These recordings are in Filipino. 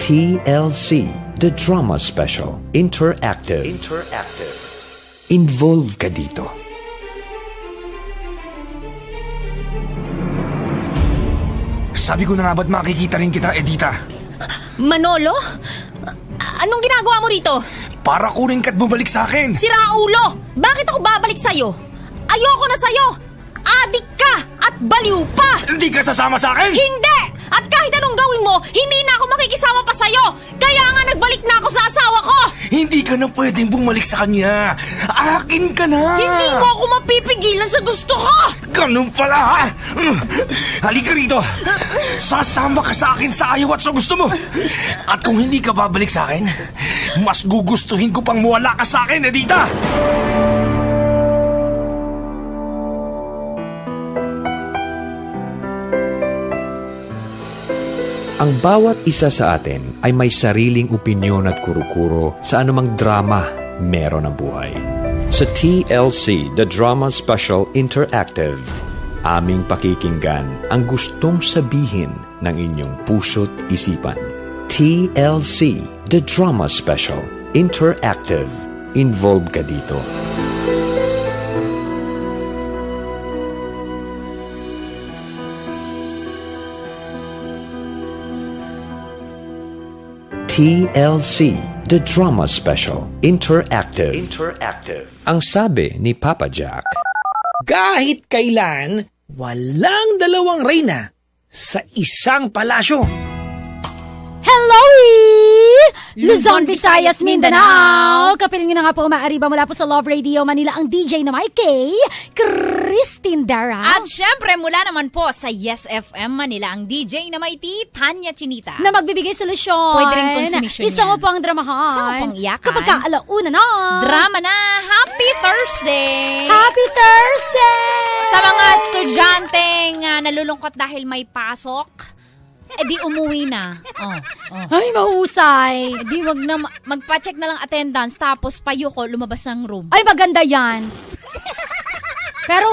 TLC, The Drama Special, Interactive. Involve ka dito. Sabi ko na nga ba't makikita rin kita, Edita? Manolo? Anong ginagawa mo rito? Para kunin ka't bumalik sa akin. Si Raulo! Bakit ako babalik sa'yo? Ayoko na sa'yo! Adik ka! At baliw pa! Hindi ka sasama sa akin? Hindi! At kahit anong gawin mo, hindi na ako makikisama pa sa'yo! Kaya nga nagbalik na ako sa asawa ko! Hindi ka na pwedeng bumalik sa kanya. Akin ka na. Hindi mo ako mapipigilan sa gusto ko! Ganun pala, ha? Halika rito. Sasama ka sa akin sa ayaw at sa gusto mo. At kung hindi ka babalik sa akin, mas gugustuhin ko pang mawala ka sa akin, Edita. Ang bawat isa sa atin ay may sariling opinyon at kuro-kuro sa anumang drama meron ang buhay. Sa TLC, The Drama Special Interactive, aming pakikinggan ang gustong sabihin ng inyong puso't isipan. TLC, The Drama Special Interactive. Involve ka dito. TLC, The Drama Special Interactive. Ang sabi ni Papa Jack, kahit kailan, walang dalawang reyna sa isang palasyo. Hello! Luzon, Visayas, Mindanao! Kapiling na nga po umaariba mula po sa Love Radio Manila ang DJ na may kay Christine Dara. At syempre mula naman po sa Yes FM Manila ang DJ na may Tanya Chinita. Na magbibigay solusyon. Pwede rin konsumisyon Isa mo po ang dramahan. Isa mo pong iyakan. Kapag alauna na. Drama na. Happy Thursday! Happy Thursday! Sa mga estudyanteng nalulungkot dahil may pasok, di umuwi na. Ay, mahusay. Di wag na magpa-check na lang attendance tapos payuko lumabas ng room. Ay, maganda yan. Pero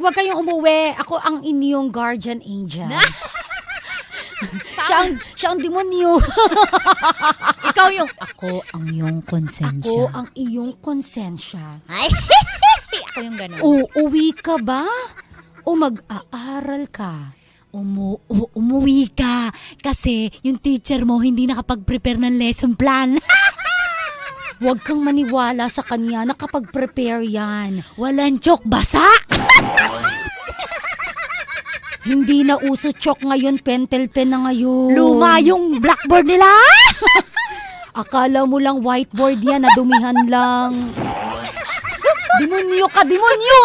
wag kayong umuwi. Ako ang inyong guardian angel. siya ang demonyo. Ako ang iyong konsensya. Ako ang iyong konsensya. Ay, ako yung ganun. Uwi ka ba? O mag-aaral ka? Umuwi ka kasi yung teacher mo hindi nakapag-prepare ng lesson plan. Huwag kang maniwala sa kanya, nakapag-prepare yan. Walang chok basa. Hindi na uso chok ngayon, pentel pen na ngayon. Luma yung blackboard nila. Akala mo lang whiteboard yan, nadumihan lang. Demonyo ka, demonyo!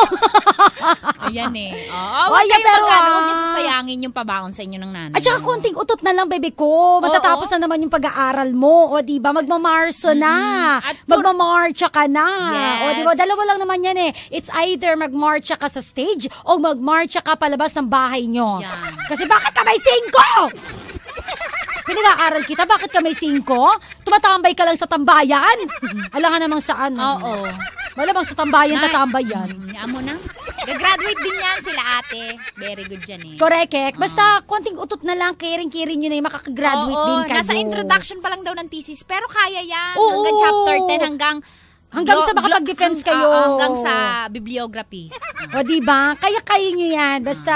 Ayan eh. Huwag niyo sasayangin yung pabaon sa inyo ng nanay. At saka konting utot na lang, bebe ko. Matatapos na naman yung pag-aaral mo. O diba, magmamarso na. Magmamarcha ka na. Yes. O diba, dalawa lang naman yan eh. It's either magmarcha ka sa stage o magmarcha ka palabas ng bahay nyo. Yan. Kasi bakit ka may 5? Pinag-aaral kita, bakit ka may 5? Tumatambay ka lang sa tambayan. Alam nga namang saan. Oo. Malamang sa tambayan, tatambay yan. Amo na. Gagraduate din yan sila ate. Very good yan eh. Correct. Basta konting utot na lang, caring-caring nyo na yung makakagraduate din kayo. Nasa introduction pa lang daw ng thesis. Pero kaya yan. Hanggang chapter 10, hanggang sa makapag-defense kayo. Hanggang sa bibliography. O diba? Kaya nyo yan. Basta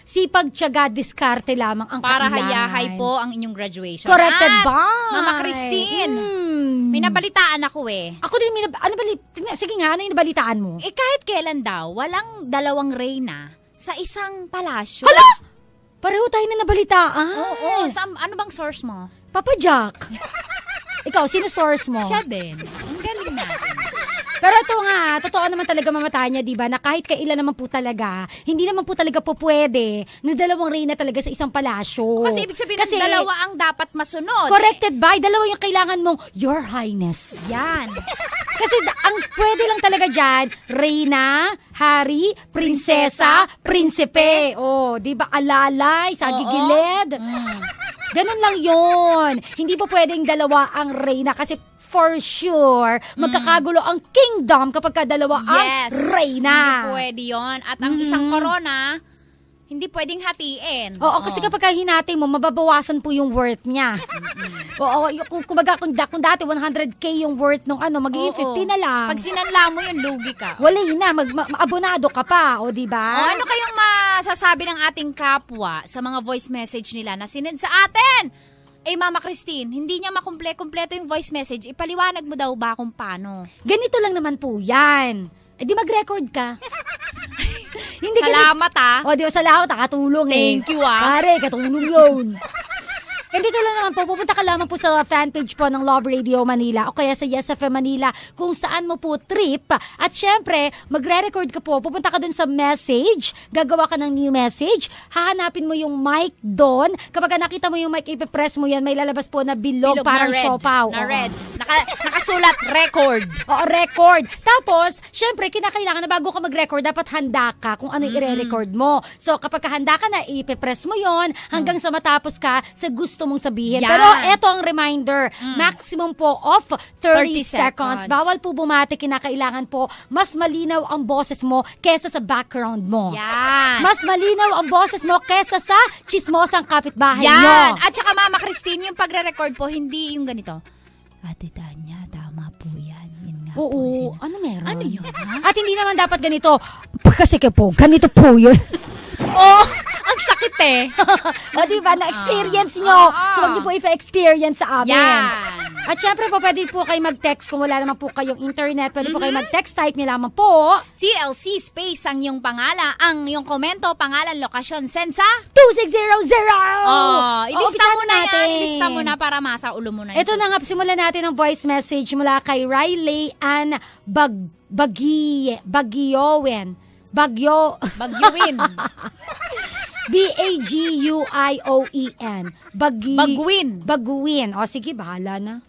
sipag, tiyaga, diskarte lamang ang para kailangan. hayahay po ang inyong graduation. Corrected ba? Mama Christine, may nabalitaan ako eh. Ako din, sige nga, ano yung nabalitaan mo? Kahit kailan daw, walang dalawang reyna sa isang palasyo. Hala! Pareho tayo na nabalitaan. Oo. Ano bang source mo? Papa Jack. Ikaw, sino source mo? Siya din. Ang galing natin. Pero ito nga, totoo naman talaga mamatanya, di ba? Na kahit kailan naman po talaga, hindi naman po talaga po pwede na dalawang reyna talaga sa isang palasyo. Kasi ibig sabihin na dalawa ang dapat masunod. Corrected by, dalawa yung kailangan mong Your Highness. Yan. Kasi ang pwede lang talaga dyan, reyna, hari, prinsesa, prinsipe. O, di ba alalay, sa gigilid? Ganun lang yun. Hindi po pwedeng dalawa ang reyna kasi for sure, magkakagulo ang kingdom kapag dalawa ang reyna. Hindi pwede yun. At ang isang corona, Hindi pwedeng hatiin. Oo, kasi kapag hinati mo, mababawasan po yung worth niya. Oo, kung dati 100K yung worth nung magiging 50 na lang. Pag sinanla mo yun, lugi ka. Wala na, abonado ka pa, o diba? Ano kayong masasabi ng ating kapwa sa mga voice message nila na sinend sa atin? Mama Christine, hindi niya makumpleto yung voice message. Ipaliwanag mo daw ba kung paano? Ganito lang naman po yan. Di mag-record ka. Hindi salamat O, di ba salamat, katulong Thank you Pare, katulong yun. Dito lang naman po, pupunta ka lamang po sa fanpage po ng Love Radio Manila o kaya sa Yes FM Manila kung saan mo po trip. At syempre, magre-record ka po, pupunta ka dun sa message, gagawa ka ng new message, hahanapin mo yung mic doon. Kapag nakita mo yung mic, ipipress mo yan, may lalabas po na bilog parang na red, siopaw. Na red. Nakasulat, record. Oo, record. Tapos, syempre, kinakailangan na bago ka mag-record, dapat handa ka kung ano i-record mo. So, kapag handa ka na, ipipress mo yon hanggang sa matapos ka sa gusto mong sabihin. Yan. Pero eto ang reminder, maximum po of 30 seconds. Bawal po bumati, kinakailangan po mas malinaw ang boses mo kesa sa background mo. Yan. Mas malinaw ang boses mo kesa sa chismosang kapitbahay Yan. mo. At saka Mama Christine, yung pagre-record po, hindi yung ganito. Ate Tanya, tama po yan. Yun nga Oo, po. ano meron? Ano yun, ha? At hindi naman dapat ganito. Kasi po, ganito po yun. Ang sakit eh. O diba, na-experience nyo. So, wag niyo po ipa-experience sa amin. Yan. At syempre po, pwede po kayo mag-text kung wala naman po kayong internet. Pwede po kayo mag-text, type nyo lamang po. TLC space ang iyong pangalan, ang iyong komento, pangalan, lokasyon, send sa 2600! Ilista mo na natin. yan. Ilista mo na para masa ulo mo na. Ito na nga, simulan natin ang voice message mula kay Riley Ann Bagyowen. Bagyuin. Bagguien. Baguin. O, sige, bahala na.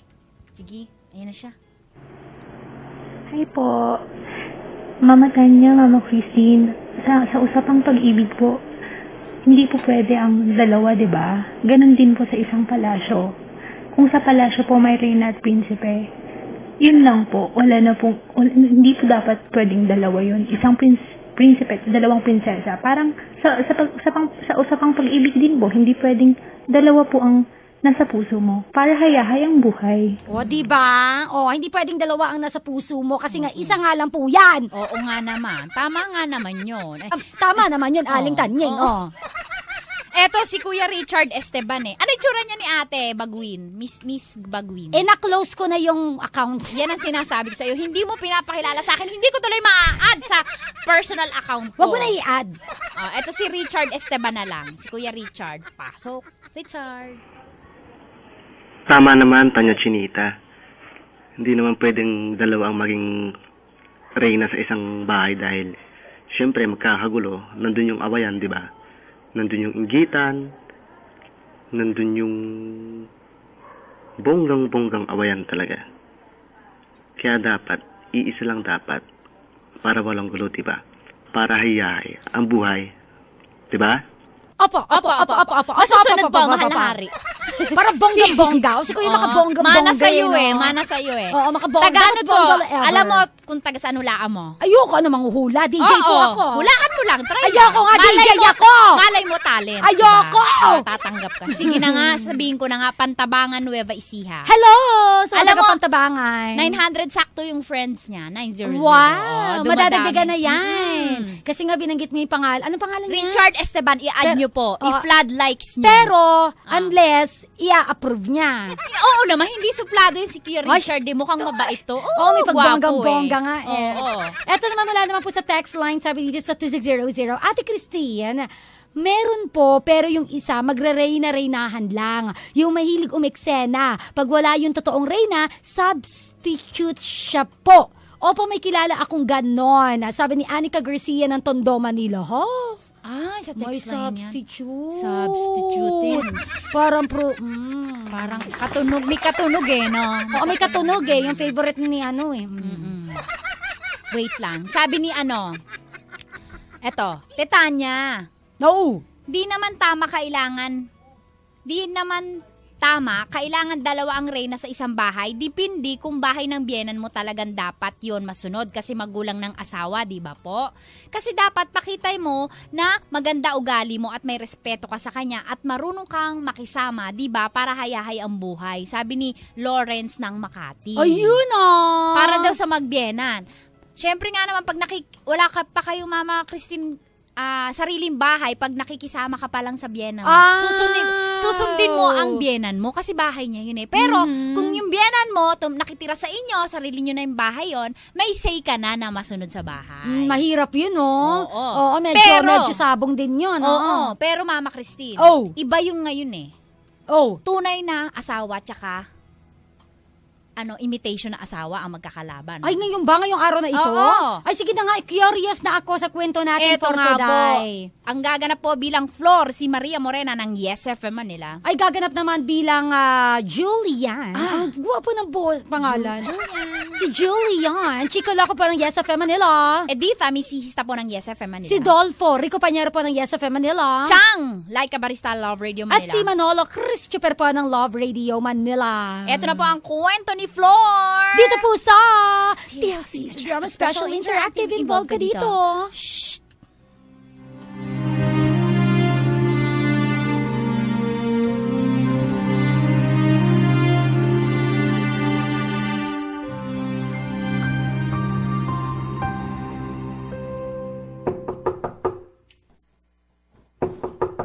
Sige, ayan na siya. Hi po. Mama Tanya, Mama Christine. Sa usapang pag-ibig po, hindi po pwede ang dalawa, di ba? Ganon din po sa isang palasyo. Kung sa palasyo po may reyna at prinsipe, yun lang po. Hindi po dapat pwedeng dalawa yun. Isang prinsipe, dalawang prinsesa. Parang sa usapang pag-ibig din po, hindi pwedeng dalawa po ang nasa puso mo. Para hayahay ang buhay. O, diba? O, hindi pwedeng dalawa ang nasa puso mo kasi nga isa nga lang po yan. Oo nga naman. Tama nga naman yun. Tama naman yun, Aling Tanying. O. Eto si Kuya Richard Esteban eh. Ano itsura niya ni Ate Baguin? Miss Baguin. Na-close ko na yung account. Yan ang sinasabi ko sa'yo. Hindi mo pinapakilala sa akin. Hindi ko tuloy ma-add sa personal account ko. Huwag mo na i-add. Eto si Richard Esteban na lang. Si Kuya Richard. Pasok. Richard. Tama naman, Tanya Chinita. Hindi naman pwedeng dalawa ang maging reyna sa isang bahay dahil syempre magkakagulo. Nandun yung awayan, di ba? Nandun yung inggitan, nandun yung bonggang-bonggang awayan talaga. Kaya dapat, iisa lang dapat, para walang gulo, diba? Para hayahay ang buhay, diba? Opo. Masusunod pa ang mahalahari. Para bonggang-bongga. O, siguro yung makabonggang-bongga. Mana sa'yo eh. Oo, makabongga. Taga ano to? Alam mo kung taga saan hulaan mo? Ayoko namang uhula. DJ po ako. Hulaan mo lang. Try Ayoko nga, DJ ako. Malay mo talent. Ayoko. Diba? Tatanggap ka. Sige na nga, sabihin ko na nga, Pantabangan, Nueva Ecija. Hello! So, Alam mo, Pantabangan. 900 sakto yung friends niya. 900. Wow! Madadagdagan na yan. Kasi nga binanggit mo yung pangalan. Anong pangalan niya? Richard Esteban, i-add nyo po. I-flood likes nyo. Pero, unless, i-approve niya. Oo naman, hindi suplado yung si Kuya Richard. Di mukhang mabait to. Oo, may pagbonggang-bongga nga eh. Oo. Eto naman, wala naman po sa text line, sabi dito sa 2600. Ate Christine, meron po, pero yung isa, magre-reyna-reynahan lang. Yung mahilig umeksena. Pag wala yung totoong reyna, substitute siya po. Opo, may kilala akong ganon. Sabi ni Anika Garcia ng Tondo, Manila. Sa May text line yan. substitute. Parang Parang katunog. May katunog eh, no? Oo, may katunog eh. Yung favorite ni ano eh. Wait lang. Sabi ni eto, Tetanya. No. Di naman tama tama, kailangan dalawa ang reyna sa isang bahay. Depende kung bahay ng biyenan mo talagang dapat yon masunod kasi magulang ng asawa, di ba po? Kasi dapat pakitay mo na maganda ugali mo at may respeto ka sa kanya at marunong kang makisama, di ba? Para hayahay ang buhay. Sabi ni Lawrence ng Makati. Ayun ah! Para daw sa magbiyenan. Siyempre nga naman, pag wala ka pa kayo, Mama Christine, sariling bahay, pag nakikisama ka pa lang sa biyenan mo, susundin mo ang biyenan mo kasi bahay niya yun eh. Pero kung yung biyenan mo nakitira sa inyo, sarili nyo na yung bahay yon, may say ka na masunod sa bahay. Mahirap yun, no? Oo. Medyo sabong din yun. Oo. Pero Mama Christine, iba yung ngayon eh. Tunay na asawa tsaka imitation na asawa ang magkakalaban. Ay, ngayon ba? Ngayong araw na ito? Oo. Ay, sige na nga. Curious na ako sa kwento natin for today. Ang gaganap po bilang Flor, si Maria Morena ng Yes FM Manila. Ay, gaganap naman bilang Julian. Ang guwapo ng pangalan. Si Julian. Chikola ko po ng Yes FM Manila. Editha, misihista po ng Yes FM Manila. Si Dolfo, Rico Pañero po ng Yes FM Manila. Chang, Laika Barista, Love Radio Manila. At si Manolo Christopher po ng Love Radio Manila. Ito na po ang kwento ni Flor. Dito po sa TLC Drama Special Interactive. Involved ka dito. Shh.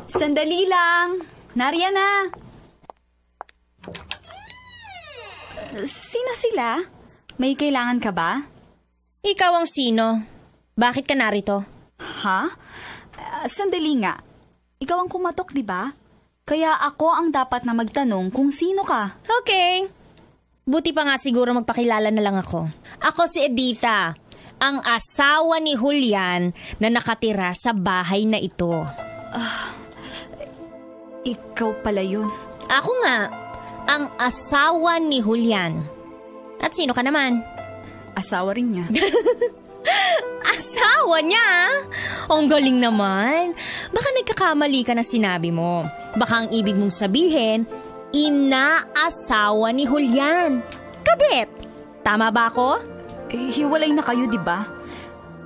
Sandali lang. Nariyan na. Sino sila? May kailangan ka ba? Ikaw ang sino? Bakit ka narito? Ha? Sandali nga. Ikaw ang kumatok, di ba? Kaya ako ang dapat na magtanong kung sino ka. Okay. Buti pa nga siguro magpakilala na lang ako. Ako si Editha, ang asawa ni Julian na nakatira sa bahay na ito. Ikaw pala yun. Ako nga, ang asawa ni Julian. At sino ka naman? Asawa rin niya. Asawa niya? Ang galing naman. Baka nagkakamali ka na sinabi mo. Baka ang ibig mong sabihin, inaasawa ni Julian. Kabit! Tama ba ako? Hiwalay na kayo, di ba?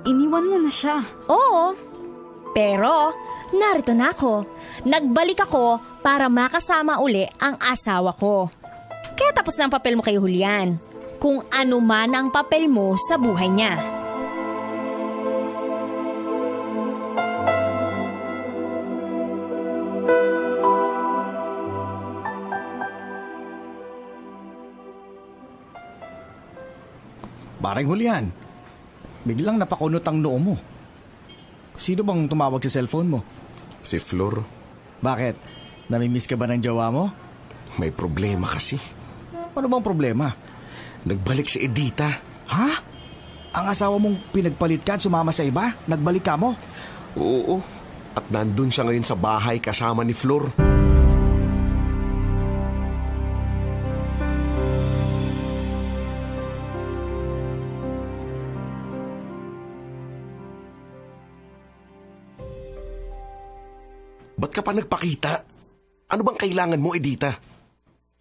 Iniwan mo na siya. Oo. Pero, narito na ako. Nagbalik ako para makasama uli ang asawa ko. Kaya tapos na ang papel mo kay Julian. Kung ano man ang papel mo sa buhay niya. Parang Julian, biglang napakunot ang noo mo. Sino bang tumawag sa cellphone mo? Si Flor. Bakit? Namimiss ka ba ng jowa mo? May problema kasi. Ano bang problema? Nagbalik si Editha. Ha? Ang asawa mong pinagpalit ka at sumama sa iba? Nagbalik ka mo? Oo. At nandun siya ngayon sa bahay kasama ni Flor. Ba't ka pa nagpakita? Ano bang kailangan mo, Editha?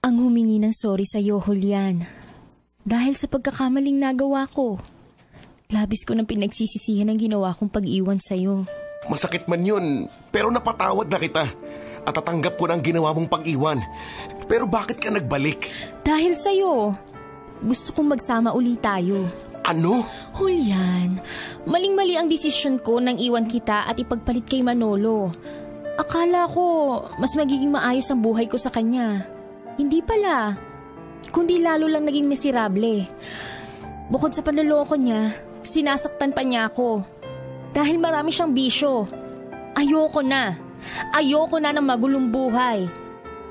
Ang humingi ng sorry sa iyo, Julian. Dahil sa pagkakamaling nagawa ko. Labis ko nang pinagsisisihan ang ginawa kong pag-iwan sa iyo. Masakit man yun, pero napatawad na kita. At tatanggap ko na ang ginawa mong pag-iwan. Pero bakit ka nagbalik? Dahil sa iyo. Gusto kong magsama uli tayo. Ano? Julian, maling-mali ang desisyon ko nang iwan kita at ipagpalit kay Manolo. Akala ko mas magiging maayos ang buhay ko sa kanya. Hindi pala. Kundi lalo lang naging miserable. Bukod sa panloloko niya, sinasaktan pa niya ako. Dahil marami siyang bisyo. Ayoko na. Ayoko na ng magulong buhay.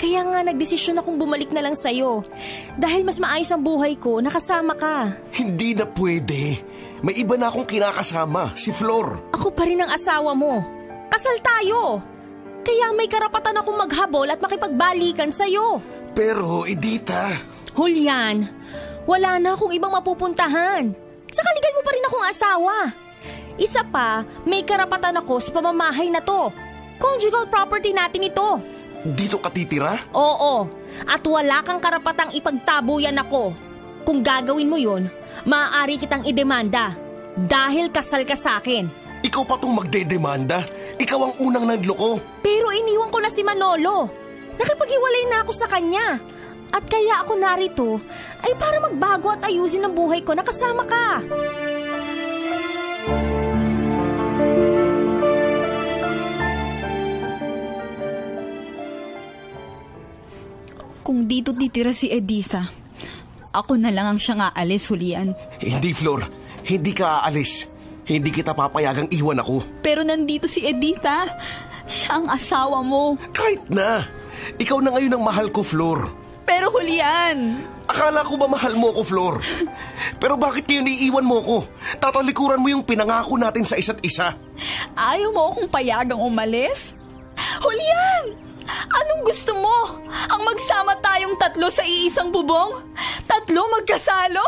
Kaya nga nagdesisyon akong bumalik na lang sa'yo. Dahil mas maayos ang buhay ko, nakasama ka. Hindi na pwede. May iba na akong kinakasama, si Flor. Ako pa rin ang asawa mo. Kasal tayo. Kaya may karapatan akong maghabol at makipagbalikan sa'yo. Pero, Editha... Julian, wala na akong ibang mapupuntahan. Saka legal mo pa rin akong asawa. Isa pa, may karapatan ako sa pamamahay na to. Conjugal property natin ito. Dito ka titira? Oo. At wala kang karapatang ipagtabuyan ako. Kung gagawin mo yun, maaari kitang idemanda dahil kasal ka sa akin. Ikaw pa tong magdedemanda. Ikaw ang unang nanloko. Pero iniwan ko na si Manolo. Nakipaghiwalay na ako sa kanya. At kaya ako narito ay para magbago at ayusin ang buhay ko na kasama ka. Kung dito titira si Editha, ako na lang ang siyang aalis, Julian. Hindi, Flor. Hindi ka aalis. Hindi kita papayagang iwan ako. Pero nandito si Editha. Siya ang asawa mo. Kahit na. Ikaw na ngayon ang mahal ko, Flor. Pero Julian... Akala ko ba mahal mo ko, Flor? Pero bakit ngayon iiwan mo ko? Tatalikuran mo yung pinangako natin sa isa't isa. Ayaw mo akong payagang umalis? Julian! Anong gusto mo? Ang magsama tayong tatlo sa iisang bubong? Tatlo magkasalo?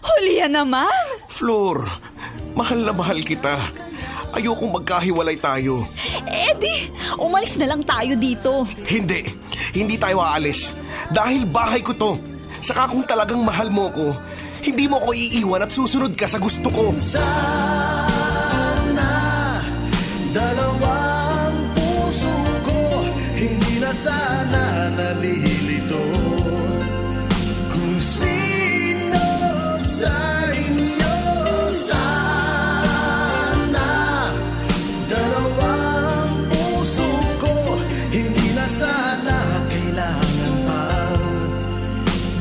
Julian naman! Flor, mahal na mahal kita. Ayokong magkahiwalay tayo. Eddie, umalis na lang tayo dito. Hindi. Hindi tayo aalis. Dahil bahay ko to. Saka kung talagang mahal mo ko, hindi mo ko iiwan at susunod ka sa gusto ko. Sana dalawang puso ko, hindi na sana nalilito. Kung sino sa inyo, sana dalawang puso ko, hindi na sana kailangan pang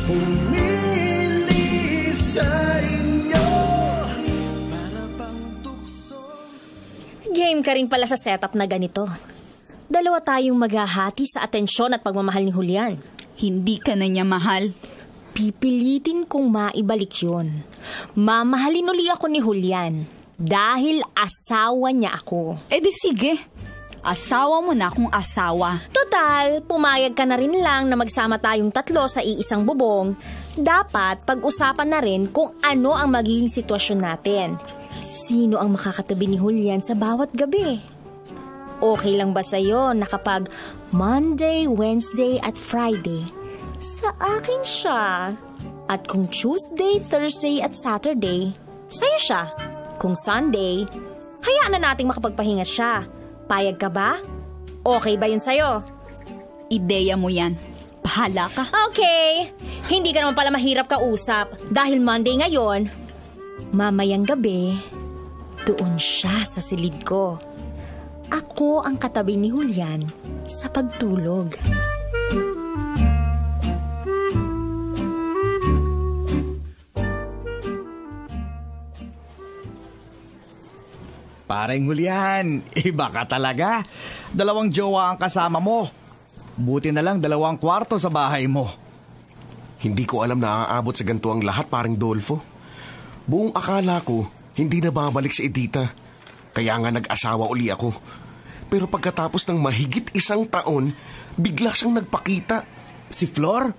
pumili sa inyo. Para bang tukso. Game ka rin pala sa setup na ganito. Dalawa tayong maghahati sa atensyon at pagmamahal ni Julian. Hindi ka na niya mahal. Pipilitin kong maibalik yun. Mamahalin uli ako ni Julian dahil asawa niya ako. Eh di sige. Asawa mo na kung asawa. Total, pumayag ka na rin lang na magsama tayong tatlo sa iisang bubong. Dapat pag-usapan na rin kung ano ang magiging sitwasyon natin. Sino ang makakatabi ni Julian sa bawat gabi? Okay lang ba sa'yo na kapag Monday, Wednesday at Friday, sa akin siya? At kung Tuesday, Thursday at Saturday, sa'yo siya? Kung Sunday, hayaan na nating makapagpahinga siya. Payag ka ba? Okay ba yun sa'yo? Ideya mo yan. Bahala ka. Okay. Hindi ka naman pala mahirap kausap dahil Monday ngayon. Mamayang gabi, doon siya sa silid ko. Ako ang katabi ni Julian sa pagtulog. Pareng Julian, iba ka talaga. 2 jowa ang kasama mo. Buti na lang 2 kwarto sa bahay mo. Hindi ko alam na aabot sa ganito ang lahat, pareng Dolfo. Buong akala ko, hindi na babalik si Editha. Kaya nga nag-asawa uli ako. Pero pagkatapos ng mahigit 1 taon, bigla siyang nagpakita. Si Flor?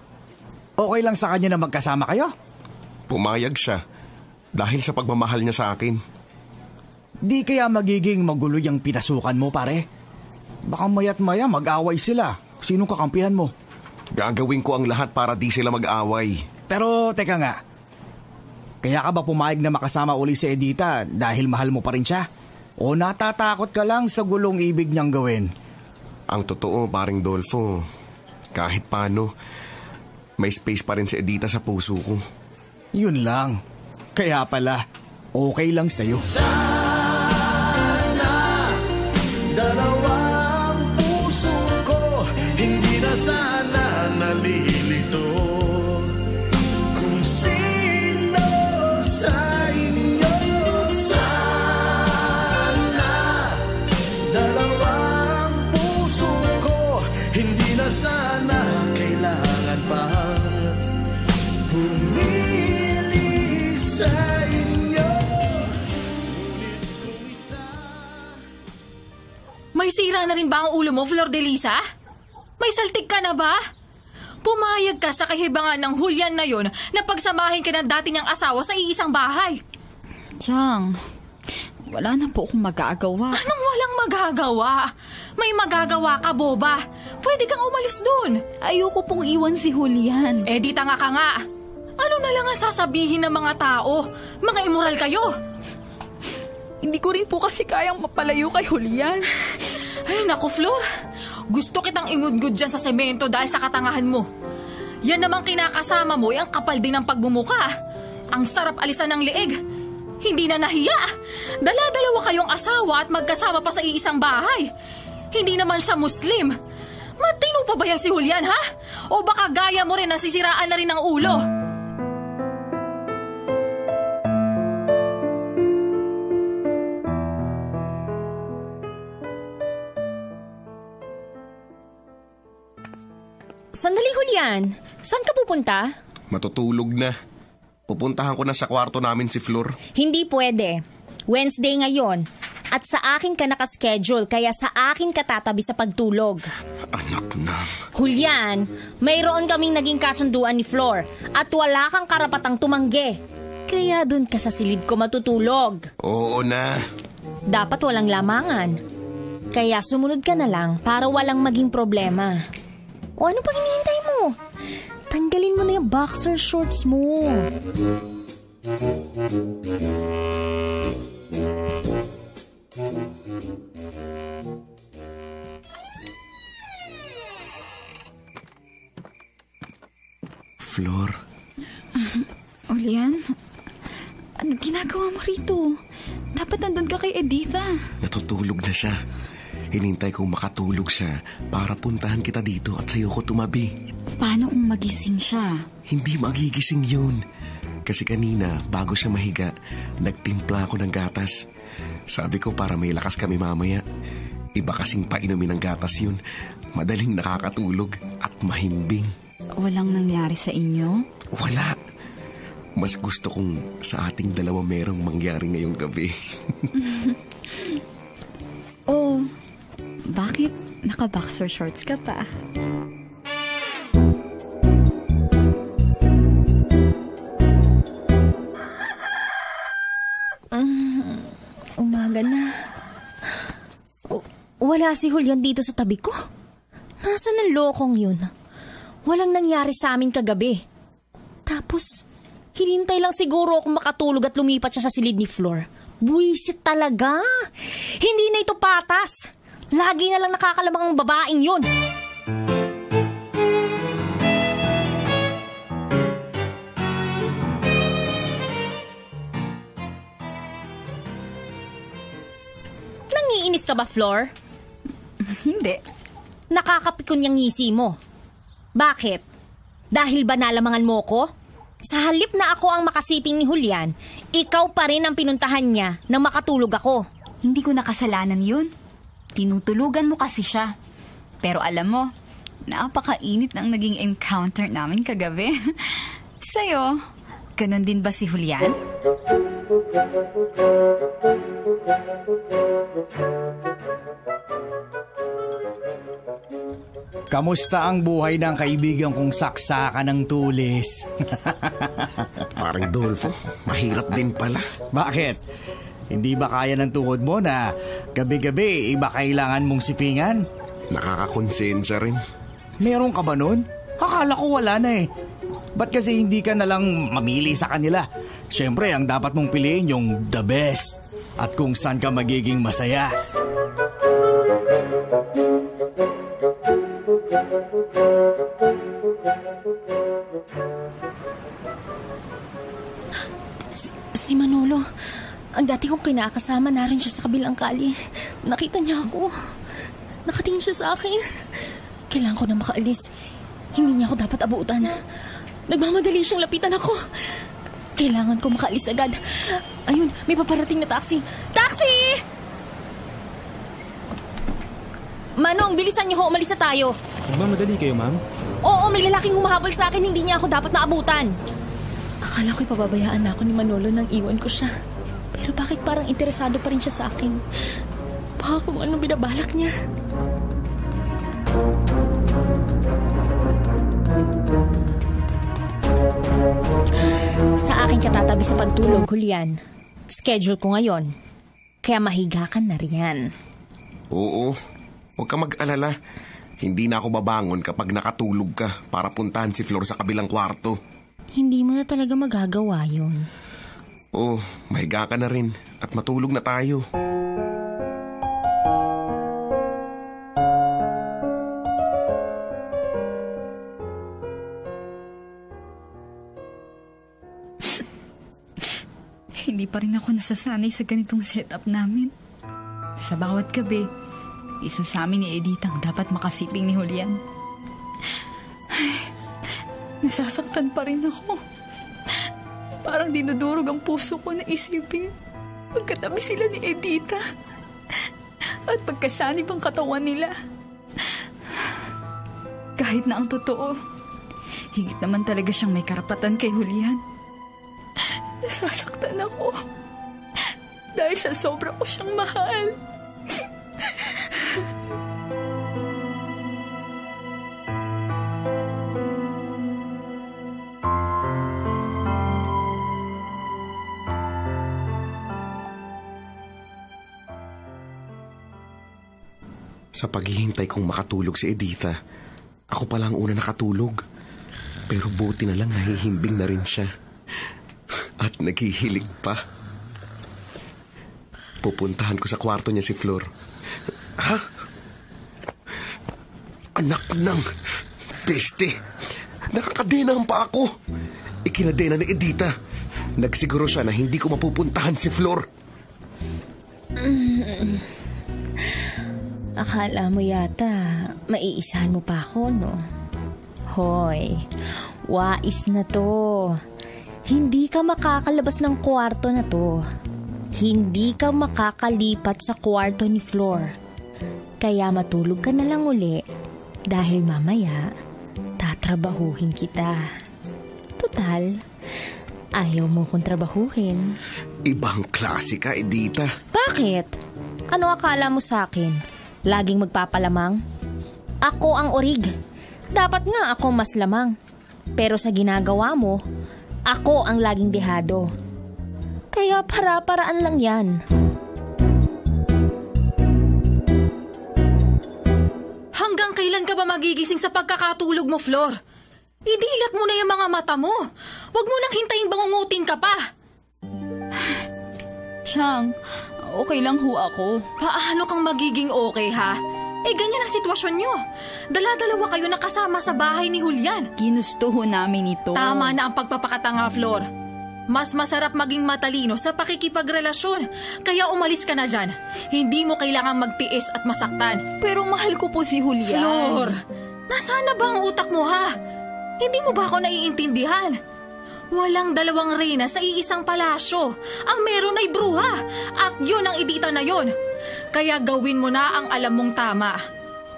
Okay lang sa kanya na magkasama kayo? Pumayag siya dahil sa pagmamahal niya sa akin. Di kaya magiging magulo yung pinasukan mo, pare? Baka maya't maya mag-away sila. Sinong kakampihan mo? Gagawin ko ang lahat para di sila mag-away. Pero teka nga, kaya ka ba pumayag na makasama uli si Editha dahil mahal mo pa rin siya? O natatakot ka lang sa gulong ibig niyang gawin? Ang totoo, paring Dolfo, kahit paano, may space pa rin si Editha sa puso ko. Yun lang. Kaya pala, okay lang sa'yo. Dalawang puso ko, hindi na sana nalilito. Kung sino sa inyo, sana dalawang puso ko, hindi na sana kailangan pa pumili sa inyo. May sira na rin ba ang ulo mo, Flor de Lisa? May saltik ka na ba? Pumayag ka sa kahibangan ng Julian na yon na pagsamahin ka ng dati niyang asawa sa iisang bahay. Chang, wala na po akong magagawa. Anong walang magagawa? May magagawa ka, boba. Pwede kang umalis dun. Ayoko pong iwan si Julian. Eh di tanga ka nga. Ano na lang ang sasabihin ng mga tao? Mga immoral kayo. Hindi ko rin po kasi kayang mapalayo kay Julian. Ay naku, Flor. Gusto kitang ingudgud dyan sa semento dahil sa katangahan mo. Yan namang kinakasama mo, ang kapal din ng pagmumuka. Ang sarap alisan ng leeg. Hindi na nahiya. Dala-dalawa kayong asawa at magkasama pa sa iisang bahay. Hindi naman siya Muslim. Matino pa ba yan si Julian, ha? O baka gaya mo rin, nasisiraan na rin ang ulo? Sandali, Julian. Saan ka pupunta? Matutulog na. Pupuntahan ko na sa kwarto namin si Flor. Hindi pwede. Wednesday ngayon. At sa akin ka nakaschedule, kaya sa akin ka tatabi sa pagtulog. Anak na. Julian, mayroon kaming naging kasunduan ni Flor at wala kang karapatang tumanggi. Kaya dun ka sa silid ko matutulog. Oo na. Dapat walang lamangan. Kaya sumunod ka na lang para walang maging problema. O ano pang hinihintay mo? Tanggalin mo na yung boxer shorts mo. Flor. Julian, ano ginagawa mo rito? Dapat nandun ka kay Editha. Natutulog na siya. Hinintay kong makatulog siya para puntahan kita dito at sa'yo ko tumabi. Paano kung magising siya? Hindi magigising yun. Kasi kanina, bago siya mahiga, nagtimpla ako ng gatas. Sabi ko para may lakas kami mamaya. Iba kasing painumin ng gatas yun. Madaling nakakatulog at mahimbing. Walang nangyari sa inyo? Wala. Mas gusto kong sa ating dalawa merong mangyari ngayong gabi. Oh, bakit naka-boxer shorts ka pa? Umaga na. Wala si Julian dito sa tabi ko. Nasaan ang lokong yun? Walang nangyari sa amin kagabi. Tapos, hinintay lang siguro akong makatulog at lumipat siya sa silid ni Flor. Buwisit talaga. Hindi na ito patas. Lagi na lang nakakalamang ang babaeng yun. Nangiinis ka ba, Flor? Hindi. Nakakapikon yung ngisi mo. Bakit? Dahil ba nalamangan mo ko? Sa halip na ako ang makasiping ni Julian, ikaw pa rin ang pinuntahan niya nang makatulog ako. Hindi ko nakasalanan yun. Tinutulugan mo kasi siya. Pero alam mo, napakainit ng naging encounter namin kagabi. Sa'yo, ganun din ba si Julian? Kamusta ang buhay ng kaibigan kong saksakan ng tulis? Parang Dolfo, mahirap din pala. Bakit? Hindi ba kaya ng tuhod mo na gabi-gabi iba kailangan mong sipingan? Nakakakonsensya rin. Meron ka ba nun? Akala ko wala na eh. Ba't kasi hindi ka nalang mamili sa kanila? Siyempre, ang dapat mong piliin yung the best at kung saan ka magiging masaya. Si Manolo, ang dati kong kinakasama na rin siya sa kabilang kali. Nakita niya ako. Nakatingin siya sa akin. Kailangan ko na makaalis. Hindi niya ako dapat abutan. Nagmamadali siyang lapitan ako. Kailangan ko makaalis agad. Ayun, may paparating na taxi. Taxi! Manong, bilisan niyo ho. Umalis na tayo. Nagmamadali kayo, ma'am? Oo, may lalaking humahabol sa akin. Hindi niya ako dapat naabutan. Akala ko'y pababayaan na ako ni Manolo nang iwan ko siya. Pero bakit parang interesado pa rin siya sa akin? Baka kung anong binabalak niya. Sa akin katatabi sa pagtulog, Julian. Schedule ko ngayon. Kaya mahiga ka na riyan. Oo, huwag ka mag-alala. Hindi na ako babangon kapag nakatulog ka para puntahan si Flor sa kabilang kwarto. Hindi mo na talaga magagawa yun. Oo, mahiga ka na rin at matulog na tayo. Hindi pa rin ako nasasanay sa ganitong setup namin. Sa bawat gabi, isa sa amin ni Edith ang dapat makasiping ni Julian. Ay, nasasaktan pa rin ako. Parang dinudurog ang puso ko na isipin magkatabi sila ni Edita at pagkasanib ang katawan nila. Kahit na ang totoo, higit naman talaga siyang may karapatan kay Julian. Nasasaktan ako dahil sa sobra ko siyang mahal. Sa paghihintay kong makatulog si Edita, ako pala ang una nakatulog. Pero buti na lang nahihimbing na rin siya. At naghihilig pa. Pupuntahan ko sa kwarto niya si Flor. Ha? Anak ng peste. Nakakadena ang pa ako. Ikinadena ni Edita. Nagsiguro siya na hindi ko mapupuntahan si Flor. Akala mo yata maiisahan mo pa ako, no? Hoy, wais na to. Hindi ka makakalabas ng kwarto na to. Hindi ka makakalipat sa kwarto ni Flor. Kaya matulog ka na lang uli dahil mamaya tatrabahuhin kita. Tutal, ayaw mo kong trabahuhin. Ibang klase ka, Edita. Bakit? Ano akala mo sa akin? Laging magpapalamang? Ako ang orig. Dapat nga ako mas lamang. Pero sa ginagawa mo, ako ang laging dehado. Kaya para-paraan lang yan. Hanggang kailan ka ba magigising sa pagkakatulog mo, Flor? Idilat mo na yung mga mata mo. Huwag mo nang hintayin bangungutin ka pa. Chang, okay lang ho ako. Paano kang magiging okay, ha? Ganyan ang sitwasyon nyo. Dala-dalawa kayo nakasama sa bahay ni Julian. Ginusto ho namin ito. Tama na ang pagpapakatanga, Flor. Mas masarap maging matalino sa pakikipagrelasyon. Kaya umalis ka na dyan. Hindi mo kailangang magtiis at masaktan. Pero mahal ko po si Julian. Flor, nasaan na ba ang utak mo, ha? Hindi mo ba ako naiintindihan? Walang dalawang reyna sa iisang palasyo. Ang meron ay bruha. At yun ang Edita na yun. Kaya gawin mo na ang alam mong tama.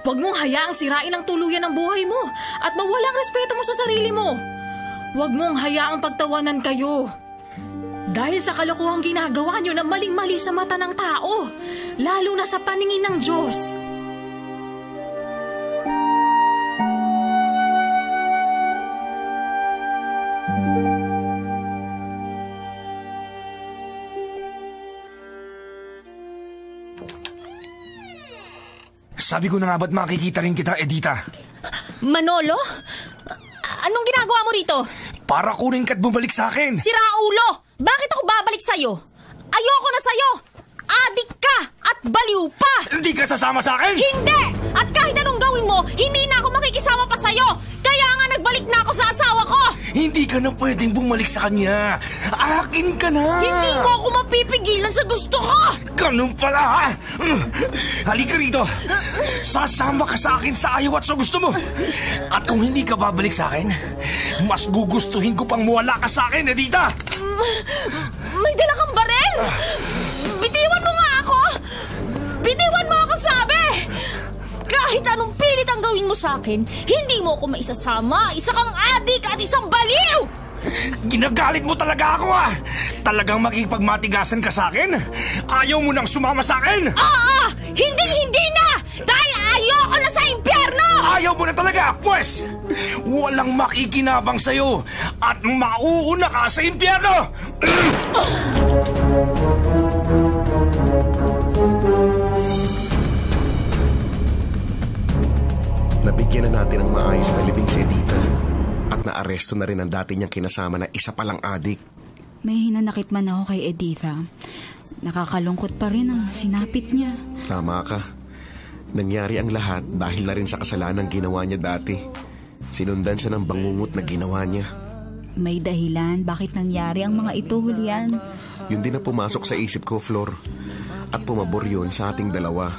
Huwag mong hayaang sirain ang tuluyan ng buhay mo at mawalang respeto mo sa sarili mo. Huwag mong hayaang pagtawanan kayo. Dahil sa kalokohang ginagawa nyo na maling-mali sa mata ng tao, lalo na sa paningin ng Diyos. Sabi ko na nga ba't makikita rin kita, Edita? Manolo? Anong ginagawa mo rito? Para kunin ka't bumalik sa akin. Sira ulo! Bakit ako babalik sa'yo? Ayoko na sa'yo! Adik ka at baliw pa! Hindi ka sasama sa akin? Hindi! At kahit anong gawin mo, hindi na ako makikisama pa sa'yo! Kaya nga nagbalik na ako sa asawa ko! Hindi ka na pwedeng bumalik sa kanya. Akin ka na! Hindi mo ako mapipigilan sa gusto ko! Ganun pala, ha? Halika rito. Sasama ka sa akin sa ayaw at sa gusto mo. At kung hindi ka babalik sa akin, mas gugustuhin ko pang mawala ka sa akin, Edita! May dala kang barel! Bitiwan mo nga ako! Bitiwan mo ako, sabi! Kahit anong pilit ang gawin mo sa akin, hindi mo ako maisasama. Isa kang adik at isang baliw! Ginagalit mo talaga ako, ha? Talagang makikipagmatigasan ka sa akin? Ayaw mo nang sumama sa akin? Oo! Hindi na! Dahil ayoko na sa impyerno! Ayaw mo na talaga, pues! Walang makikinabang sa'yo at mauuna ka sa impyerno! nabigyan na natin ng maayos na libing si Edita at naaresto na rin ang dati niyang kinasama na isa palang adik. May hinanakit man ako kay Edita. Nakakalungkot pa rin ang sinapit niya. Tama ka. Nangyari ang lahat dahil na rin sa kasalanang ginawa niya dati. Sinundan siya ng bangungot na ginawa niya. May dahilan bakit nangyari ang mga ito, Julian. Yun din ang pumasok sa isip ko, Flor. At pumabor yun sa ating dalawa.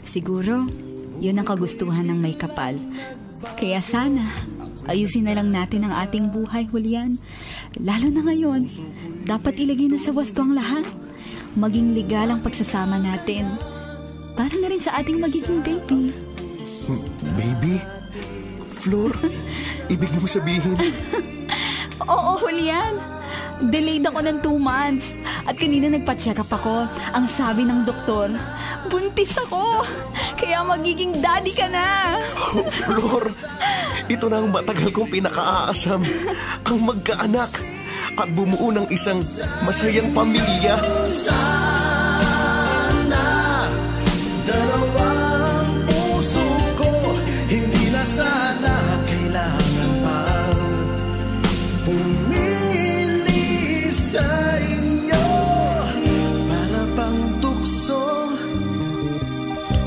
Siguro, yun ang kagustuhan ng may kapal. Kaya sana, ayusin na lang natin ang ating buhay, Julian. Lalo na ngayon, dapat ilagay na sa wasto ang lahat. Maging legal ang pagsasama natin. Para na rin sa ating magiging baby. Baby? Flor, ibig mo sabihin? Oo, Julian. Delayed ako ng 2 months. At kanina nagpa-check up ako. Ang sabi ng doktor, buntis ako. Kaya magiging daddy ka na. Oh, Flor, ito na ang matagal kong pinakaaasam. Ang magkaanak at bumuo ng isang masayang pamilya. Dalawang puso ko, hindi na sana kailangan pang pumili sa inyo. Para bang tukso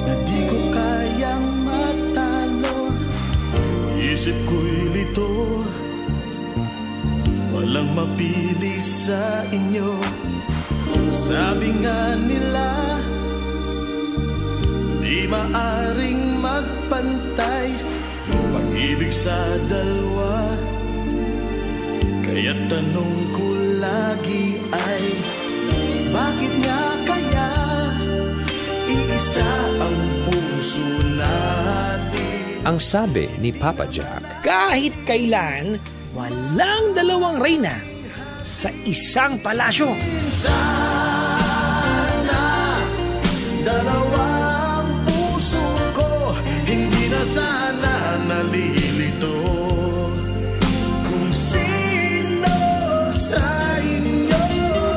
na di ko kayang matalo. Isip ko'y lito, walang mapili sa inyo. Sabi nga nila, di maaring magpantay pag-ibig sa dalawa. Kaya tanong ko lagi ay, bakit nga kaya iisa ang puso natin? Ang sabi ni Papa Jack, kahit kailan, walang dalawang reyna sa isang palasyo. Sana dalawang puso ko, hindi na sana nalilito. Kung sino sa inyo,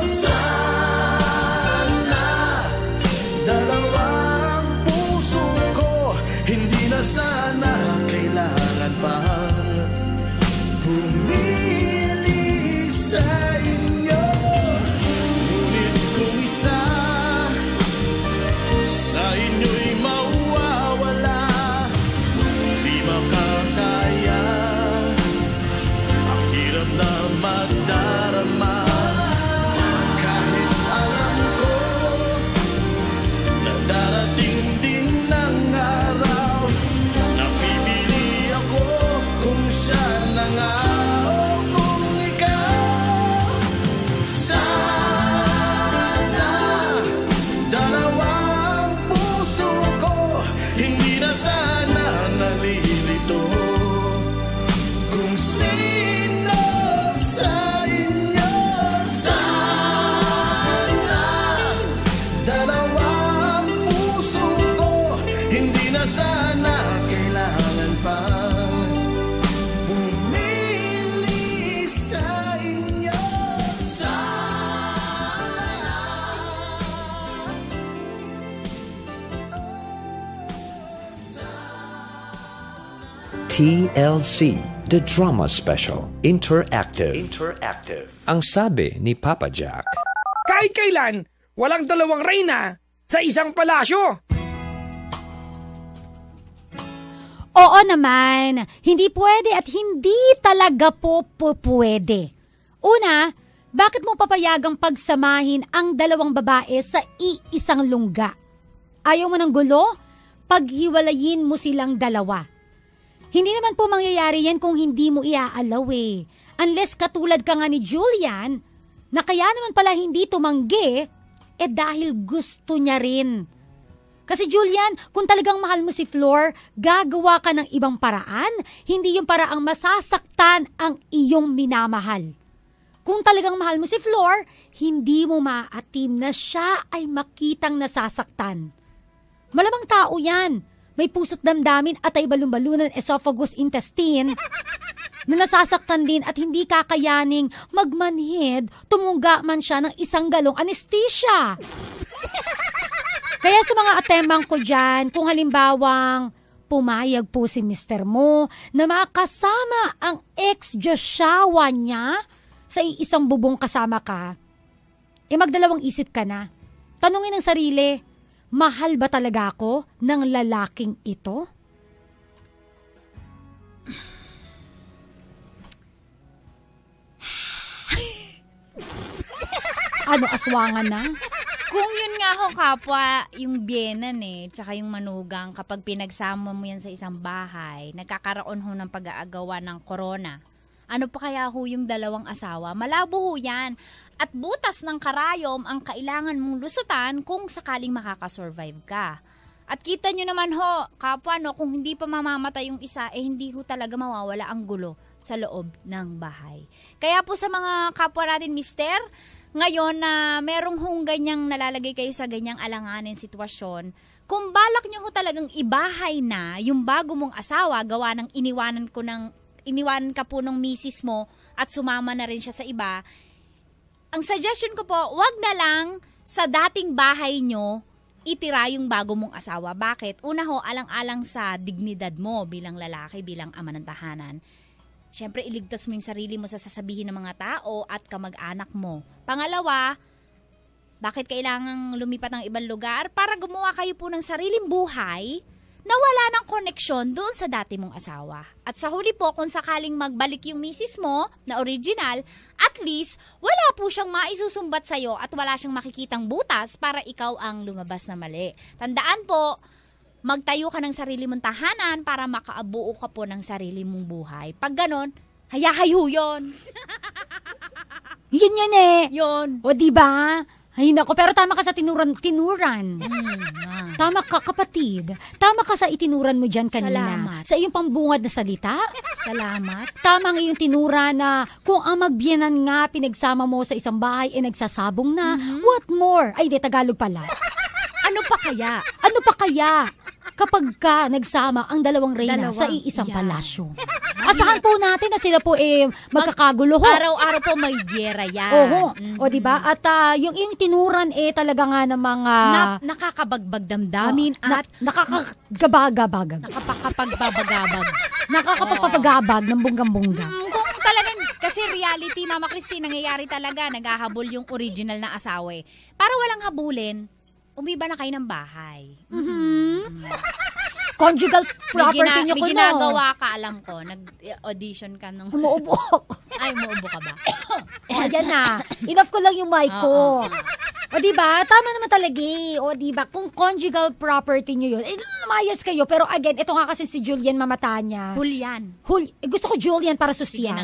sana dalawang puso ko, hindi na sana kailangan pa pumili sa inyo. Ngunit kung isa sa inyo'y mawawala, di makakaya, ang hirap na magdarama. Kahit alam ko na darating din ang araw, napipili ako kung siya na nga o kung ikaw. Sana dalawang puso ko, hindi na sana nalilito. Kung sino sa inyo, sana dalawang puso ko, hindi na sana kailangan pa pumili sa inyo. TLC, The Drama Special, Interactive. Ang sabi ni Papa Jack, Kahit kailan, walang dalawang reyna sa isang palasyo. Oo naman, hindi pwede at hindi talaga po pwede. Una, bakit mo papayagang pagsamahin ang dalawang babae sa iisang lungga? Ayaw mo ng gulo? Paghiwalayin mo silang dalawa. Hindi naman po mangyayari yan kung hindi mo iaalaw eh. Unless katulad ka nga ni Julian, na kaya naman pala hindi tumanggi, dahil gusto niya rin. Kasi Julian, kung talagang mahal mo si Flor, gagawa ka ng ibang paraan, hindi yung paraang masasaktan ang iyong minamahal. Kung talagang mahal mo si Flor, hindi mo maatim na siya ay makitang nasasaktan. Malamang tao yan. May puso't damdamin at ay balon-balunan esophagus intestine na nasasaktan din at hindi kakayaning magmanhid, tumuga man siya ng isang galong anesthesia. Kaya sa mga atemang ko dyan, kung halimbawang pumayag po si mister mo na makasama ang ex-Joshua niya sa isang bubong kasama ka, magdalawang isip ka na. Tanungin ang sarili, mahal ba talaga ako ng lalaking ito? Ano, aswangan na? Kung yun nga ho, kapwa, yung biyenan tsaka yung manugang, kapag pinagsama mo yan sa isang bahay, nagkakaroon ho ng pag-aagawa ng corona. Ano pa kaya ho yung dalawang asawa? Malabo ho yan. At butas ng karayom ang kailangan mong lusutan kung sakaling makakasurvive ka. At kita nyo naman ho, kapwa, kung hindi pa mamamatay yung isa, hindi ho talaga mawawala ang gulo sa loob ng bahay. Kaya po sa mga kapwa natin, mister, ngayon na merong hong ganyang nalalagay kayo sa ganyang alanganin sitwasyon, kung balak nyo ho talagang ibahay na yung bago mong asawa, gawa ng iniwanan ka po ng misis mo at sumama na rin siya sa iba, ang suggestion ko po, wag na lang sa dating bahay nyo itira yung bago mong asawa. Bakit? Una ho, alang-alang sa dignidad mo bilang lalaki, bilang ama ng tahanan. Siyempre, iligtas mo yung sarili mo sa sasabihin ng mga tao at kamag-anak mo. Pangalawa, bakit kailangang lumipat ng ibang lugar? Para gumawa kayo po ng sariling buhay na wala ng koneksyon doon sa dati mong asawa. At sa huli po, kung sakaling magbalik yung misis mo na original, at least, wala po siyang maisusumbat sa'yo at wala siyang makikitang butas para ikaw ang lumabas na mali. Tandaan po, magtayo ka ng sarili mong tahanan para makaabuo ka po ng sarili mong buhay. Pag ganon, hayahayo yun. Yun Yun. O diba? Ay nako, pero tama ka sa tinuran. Tama ka, kapatid. Tama ka sa itinuran mo dyan kanina. Salamat. Sa iyong pambungad na salita. Salamat. Tama ang iyong tinura na kung ang magbiyanan nga pinagsama mo sa isang bahay nagsasabong na, what more? Ay, di, Tagalog pala. Ano pa kaya? Kapag ka nagsama ang dalawang reyna sa iisang palasyo. Asahan po natin na sila po magkakagulo ho. Araw-araw po may giyera yan. Oho. O diba? At yung tinuran talaga nga ng mga nakakabagbag damdamin at nakakagabagabag. Nakakapagpapagabag ng bunggang-bungga. Kung talagang, kasi reality, Mama Christine, nangyayari talaga, naghahabol yung original na asawa. Para walang habulin, umiba na kayo ng bahay. Conjugal property nyo ko may ginagawa ka, alam ko. Nag-audition ka nung... Umuubo. Ay, umuubo ka ba? Ayan na. Enough ko lang yung mic ko. O diba? Tama naman talaga O diba? Kung conjugal property nyo yun, lumayas kayo. Pero again, ito nga kasi si Julian Mamatanya. Julian. Gusto ko Julian para social.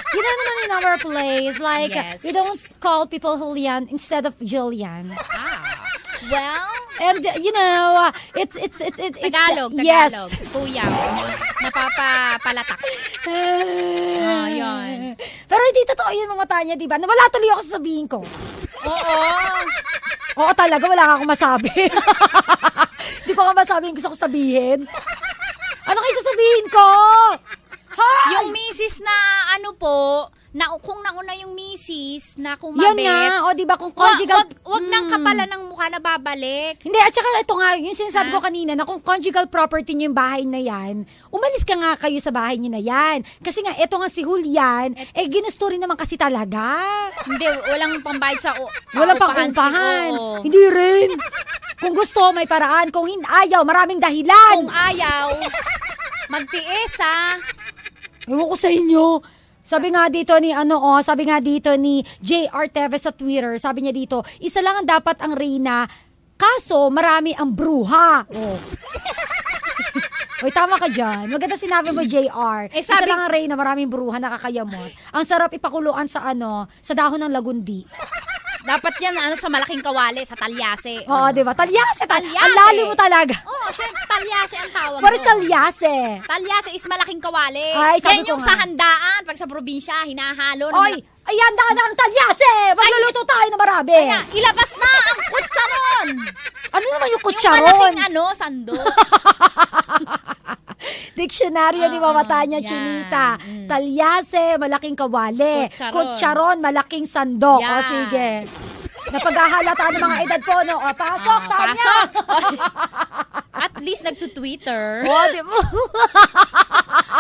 You know naman in our place, like, we don't call people Julian instead of Julian. Well, and you know, it's Tagalog. Yes. Kuya. Napapalatak. Yun. Pero hindi totoo yun, Mamatanya, di ba? Nawala tuloy ako sa sabihin ko. Oo, talaga, wala akong masabi. Di ko nga masabi yung gusto ko sabihin. Ano kayo sasabihin ko? Hi! Yung misis na kung nauna yung misis na kumabit. Yun nga, o diba kung conjugal... Wag nang kapalan ng mukha na babalik. Hindi, at saka ito nga, yung sinasabi ko kanina, na kung conjugal property nyo yung bahay na yan, umalis ka nga kayo sa bahay nyo na yan. Kasi nga, ito nga si Julian, ginusto rin naman kasi talaga. Hindi, walang pambayad sa walang pang-umpahan. Hindi rin. Kung gusto, may paraan. Kung ayaw, maraming dahilan. Kung ayaw, magtiis Ewan ko sa inyo. Sabi nga dito ni J.R. Teves sa Twitter, sabi niya dito, isa lang ang dapat ang reyna, kaso marami ang bruha. Oy, tama ka dyan. Maganda sinabi mo, J.R. Isa lang ang reyna, maraming bruha, nakakayamot. Ang sarap ipakuluan sa dahon ng lagundi. Dapat yan sa malaking kawali, sa talyase. Oo, di ba? Talyase. Ang lalim mo talaga. Syempre, talyase ang tawag. What is talyase? Talyase is malaking kawali. Ay, yan yung sa handaan, pag sa probinsya, hinahalo. Oy, ayan na ang talyase! Magluluto tayo na marami. Kaya, ilabas na ang kutsaron. Ano naman yung kutsaron? Yung malaking sando. Diksyonaryo ni Mamatanya Chinita. Talyase, malaking kawali. Kutsaron, malaking sandok. O sige. Napaghahalata ng mga edad po, no? O, pasok, Tanya! At least nagtutwitter. Di ba?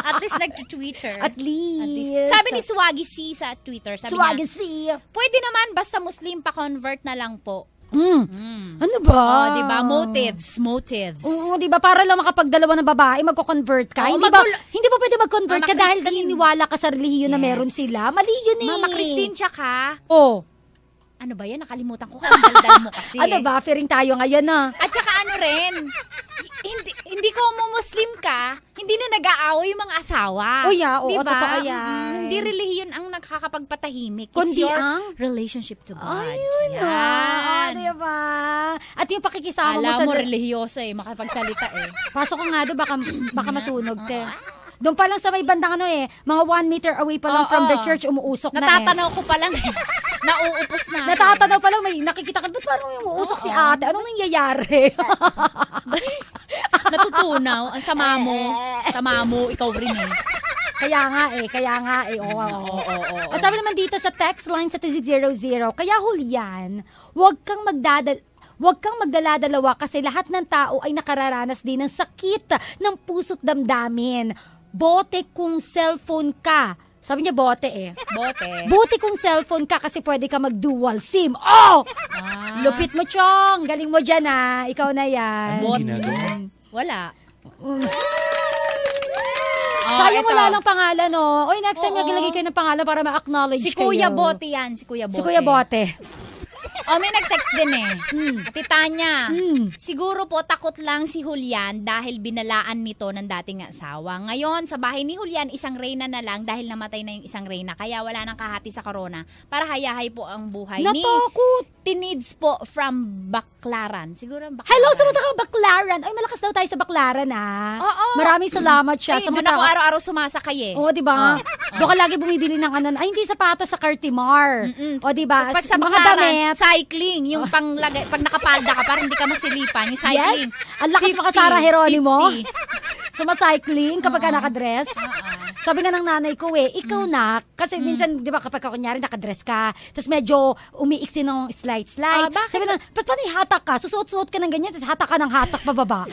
At least nagtutwitter. At least. Sabi ni Swaggy C sa Twitter, sabi Swaggy niya, C. pwede naman basta Muslim pa-convert na lang po. Ano ba? Diba? Motives. Oo, diba? Para lang makapagdalawa ng babae, magko-convert ka. Hindi ba pwede mag-convert ka dahil naniniwala ka sa relihiyon na meron sila? Mali yun eh. Mama Christine, tsaka, ano ba yan? Nakalimutan ko kung daldal mo kasi. Ano ba? Fearing tayo ngayon na. At saka ano rin, hindi ko Muslim ka, hindi na nag-aaway yung mga asawa. Oo, diba? totoo yan. Hindi relihiyon ang nakakapagpatahimik. Kundi It's your ang relationship to God. Ayun yan. Diba? At yung pakikisama mo sa... Alam mo, religyoso makapagsalita Pasok ka nga doon, baka masunog te. Doon pa lang sa may bandang mga 1 meter away pa lang from the church, umuusok na Natatanaw ko pa lang nauupos na. Natatanaw pa lang, may nakikita ka, ba't parang umuusok si ate? Anong nangyayari? Natutunaw. Ang sama mo, ikaw rin Kaya nga oo. At sabi naman dito sa text line sa 200, kaya Julian, huwag kang magdala-dalawa kasi lahat ng tao ay nakararanas din ng sakit ng puso't damdamin. Bote kung cellphone ka. Sabi niya bote Bote. Buti kung cellphone ka kasi pwede ka mag-dual SIM. Lupit mo, Chong. Galing mo dyan, Ikaw na yan. Bote. Wala. Sayang wala lang pangalan, Oy, next time naglagay kayo ng pangalan para ma-acknowledge si kayo. Kuya Bote yan. Si Kuya Bote. May nag-text din Ati Tanya, siguro po takot lang si Julian dahil binalaan nito ng dating asawa. Ngayon, sa bahay ni Julian, isang reyna na lang dahil namatay na yung isang reyna. Kaya wala nang kahati sa corona. Para hayahay po ang buhay ni Tinids po from Baclaran. Siguro Baclaran. Hello sa mga Baclaran. Ay, malakas daw tayo sa Baclaran, Oo. Maraming salamat siya. Doon ako araw-araw sumasakay Oo, diba? Doon ka lagi bumibili ng ay, hindi sapatos sa Cartimar. O, diba? Pag sa Baclaran, cycling, yung pag nakapalda ka, para hindi ka masilipan, yung cycling. Yes. Ang lakas makasara Heronimo. Sumacycling kapag ka nakadress. Sabi nga ng nanay ko ikaw na, kasi minsan, di ba, kapag kunyari nakadress ka, tapos medyo umiiksi ng slide. Sabi na, ba't pa hatak ka? Susuot-suot ka ng ganyan, tapos hatak ka ng hatak pababa.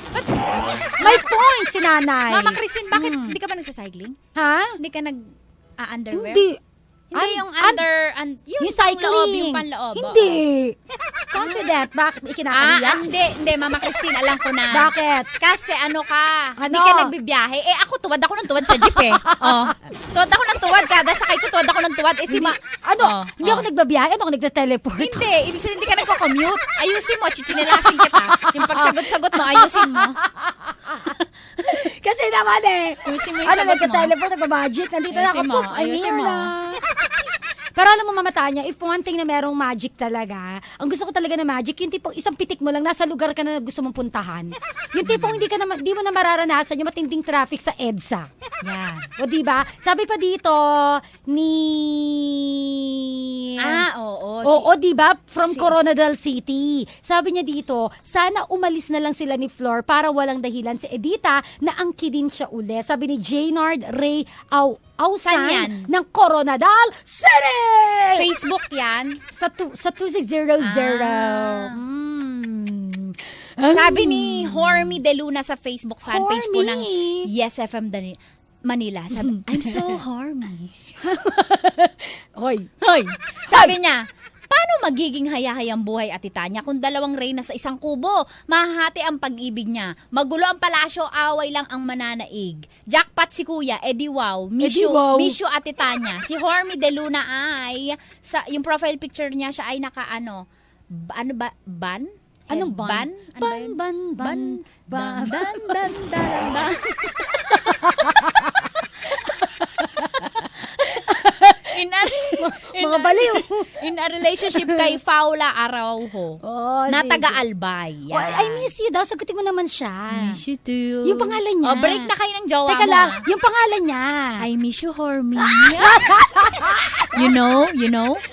May point si nanay. Mama Christine, bakit hindi ka ba nagsacycling? Ha? Hindi ka nag-underwear? Hindi, yung yung cycling. Yung panloob. Hindi. Confident. Bakit? Ikinakaliya? Hindi, Mama Christine, alam ko na. Bakit? Kasi hindi ka nagbibiyahe. Ako, tuwad ako ng tuwad sa jeep Tuwad ako ng tuwad. Kada sakay ko, tuwad ako ng tuwad. Hindi ako nagbabiyahe. Ako nagte-teleport. Hindi. Ibig sabihin, hindi ka nagko-commute. Ayusin mo. Chichinilasin kita. Yung pagsagot-sagot mo, ayusin mo. Kasi naman ayusin mo yung sagot mo. nagka-teleport, nagpa-magic. Nandito na ako. Ayusin mo. Pero alam mo, Mama Tanya, if one thing na merong magic talaga, ang gusto ko talaga na magic, yung tipong isang pitik mo lang, nasa lugar ka na gusto mong puntahan. Yung tipong di mo na mararanasan yung matinding traffic sa EDSA. Yan. O diba? Sabi pa dito, Oo, diba? From Coronadal City. Sabi niya dito, sana umalis na lang sila ni Flor para walang dahilan si Edita na angkidin siya uli. Sabi ni Jaynard Ray Ausan ng Coronadal City! Facebook yan? Sa 2600. Sabi ni Hormy De Luna sa Facebook fanpage po ng Yes FM Manila. Sabi, I'm so horny. Hoy. Sabi niya, paano magiging hayahayang buhay Ate Tanya kung dalawang reyna sa isang kubo? Mahahati ang pag-ibig niya. Magulo ang palasyo, away lang ang mananaig. Jackpot si Kuya, edi wow. Miss you Ate Tanya. Si Hormy De Luna ay, yung profile picture niya, siya ay naka ban? Anong ban? Ban. Mga baliw. In a relationship kay Paula Araujo. Na taga-Albay. I miss you daw. Sagutin mo naman siya. Miss you too. Yung pangalan niya. Break na kayo ng jowa mo. Teka lang. Yung pangalan niya. I miss you, Hormy. You know,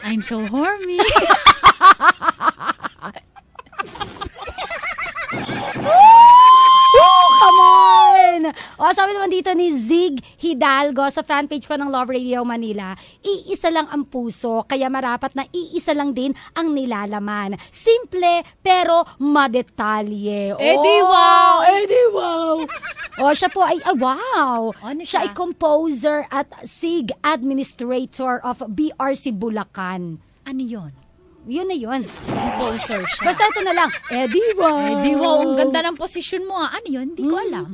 I'm so horny. Come on! Sabi naman dito ni Zig Hidalgo sa fanpage po ng Love Radio Manila, iisa lang ang puso, kaya marapat na iisa lang din ang nilalaman. Simple, pero madetalye. Di wow! Siya po ay, wow! Ano siya ay composer at SIG administrator of BRC Bulacan. Ano yun? Yun na yun. Composer siya. Basta ito na lang. Wow, ang ganda ng posisyon mo. Ano yun? Hindi ko alam.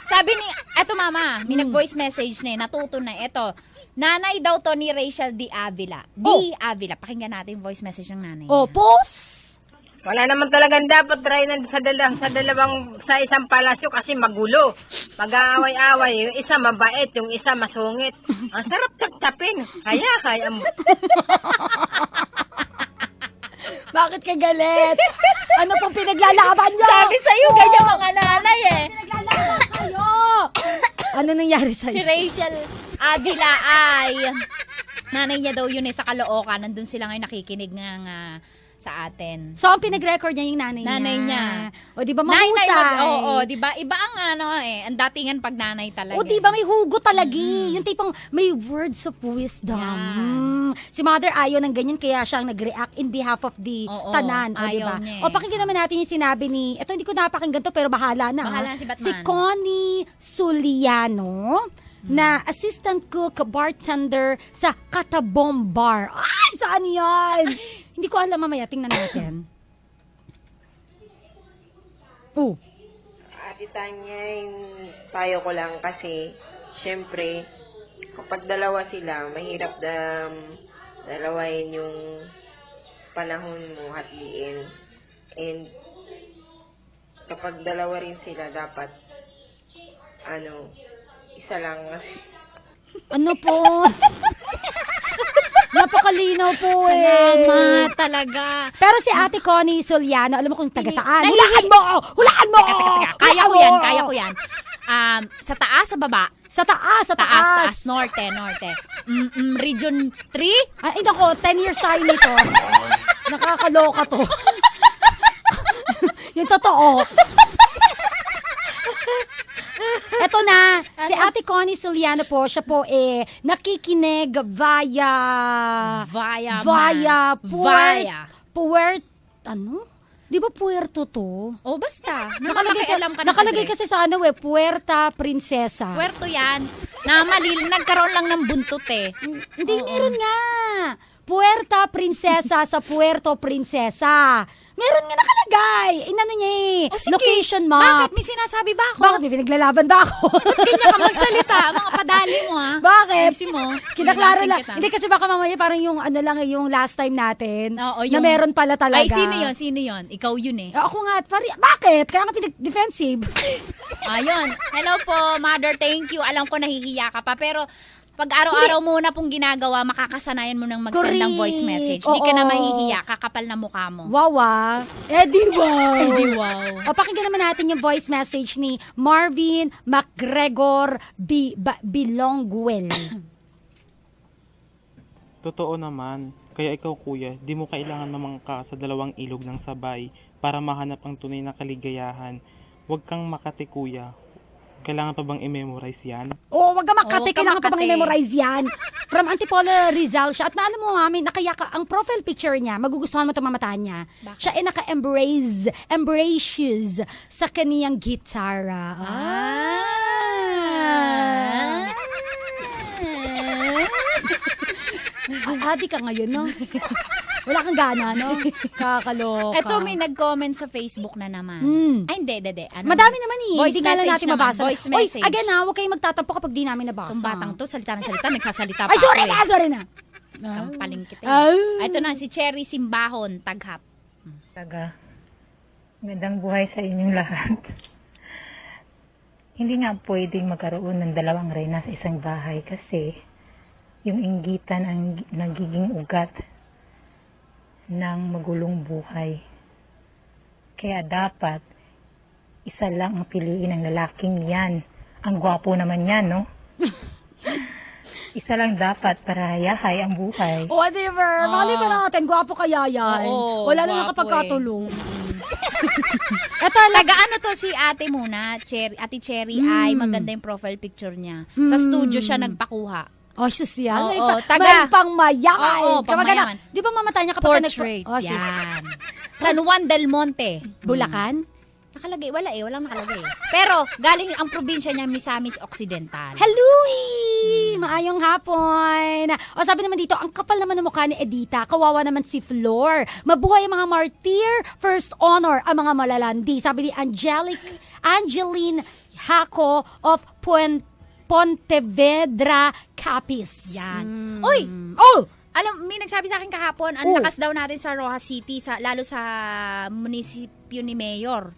Sabi ni, eto mama, may nag-voice message na natuto na. Eto, nanay daw to ni Rachel D. Avila. Avila. Pakinggan natin yung voice message ng nanay. Post! Wala naman talagang dapat Reyna sa isang palasyo kasi magulo. Mag-aaway-aaway. Yung isa mabait, yung isa masungit. Ang sarap tsap-tsapin. Kaya mo. Bakit ka galit? Ano pong pinaglalaban nyo? Sabi sa'yo, ganyan mga nanay eh. Pinaglalaban kayo. Ano nangyari sa'yo? Si Rachel Avila ay nanay niya daw yun sa Caloocan. Nandun sila ngayon nakikinig ng sa atin. So, ang pinag-record niya yung nanay niya. O, di ba mahusay? Di ba? Iba ang ang datingan pag nanay talaga. O, di ba may hugo talaga. Yung tipong may words of wisdom. Si Mother ayaw ng ganyan, kaya siyang nag-react in behalf of the tanan. O, di ba? O, pakinggan naman natin yung sinabi ni, ito hindi ko napakinggan to, pero bahala na. Bahala si Batman. Si Connie Suliano, na assistant cook, bartender sa Katabom Bar. Ay, saan yan? Hindi ko alam, mamaya. Tingnan natin. Ate Tanya, payo ko lang kasi, syempre, kapag dalawa sila, mahirap dalawain yung panahon mo, hatiin. And, kapag dalawa rin sila, dapat, isa lang. Ano po? Napakalinaw po Salamat talaga. Pero si Ate Connie Suliano, alam mo kung taga saan? Hulaan mo! Teka. Kaya ko yan. Sa taas, sa baba? Sa taas. Norte. Region 3? Ay, nako, 10 years tayo nito. Nakakaloka to. Yung totoo. Eto na, si Ate Connie Suliano po, siya po nakikinig via Di ba Puerto to? Basta. Nakalagay kasi sa Puerta Princesa. Puerto yan. Nagkaroon lang ng buntot Hindi, meron nga. Puerta Princesa sa Puerto Princesa. Meron nga nakalagay. Inano niya location map. Bakit? May sinasabi ba ako? Bakit? May pinaglalaban ba ako? Ganyan ka magsalita. Mga padali mo Bakit? Ayusin mo. Kinaklaro lang. Hindi kasi baka mamaya parang yung yung last time natin na meron pala talaga. Ay, sino yun? Ikaw yun Ako nga. Bakit? Kaya nga pinag-defensive. Ayun. Hello po, Mother. Thank you. Alam ko nahihiya ka pa. Pero pag araw-araw muna pong ginagawa, makakasanayan mo ng mag-send ng voice message. Di ka na mahihiya, kakapal na mukha mo. Wow. Di wow. Pakinggan naman natin yung voice message ni Marvin McGregor Bilongguel. Totoo naman. Kaya ikaw, kuya, di mo kailangan mamangka sa dalawang ilog ng sabay para mahanap ang tunay na kaligayahan. Huwag kang makati, kuya. Kailangan pa bang i-memorize yan? Wag ka makate. Kailangan pa bang i-memorize yan? From Antipolo Rizal siya. At maalam mo, mami, ang profile picture niya, magugustuhan mo itong mamata niya. Bakit? Siya ay naka-embraces sa kaniyang gitara. Adi ka ngayon, no? Wala kang gana, no? Kakaloka. Eto, may nag-comment sa Facebook na naman. Ay, hindi. Madami naman Voice hindi nga lang natin mabasa. Voice message. Again huwag kayong magtatampo kapag di namin nabasa. Itong batang to, salita ng salita, nagsasalita pa Ay, sorry na. Kampaling kita. Ito na, si Cherry Simbahon, Taghap. Magandang buhay sa inyong lahat. Hindi nga pwedeng magkaroon ng dalawang reyna sa isang bahay kasi yung inggitan ang nagiging ugat ng magulong buhay. Kaya dapat isa lang ang piliin ng lalaking yan. Ang gwapo naman yan, no? Isa lang dapat para hayahay ang buhay. Whatever. Mali pa natin. Gwapo kaya yan. Wala na nakapagkatulong. Ito, taga-ano to si ate muna, Ate Cherry ay maganda yung profile picture niya. Sa studio siya nagpakuha. Oh, sosyal. Oo, May pangmayaman. Oo, pangmayaman. Di ba mamatay niya kapag Portrait. Yan. San Juan del Monte. Bulacan? Nakalagay. Walang nakalagay. Pero, galing ang probinsya niya, Misamis Occidental. Hello! Maayong hapon. O sabi naman dito, ang kapal naman ng mukha ni Edita. Kawawa naman si Flor. Mabuhay ang mga martyr. First honor ang mga malalandi. Sabi ni Angeline Haco of Pontevedra, Capiz. Yan. Uy! Oh! Alam, may nagsabi sa akin kahapon, ang lakas daw natin sa Rojas City, lalo sa munisipyo ni Mayor.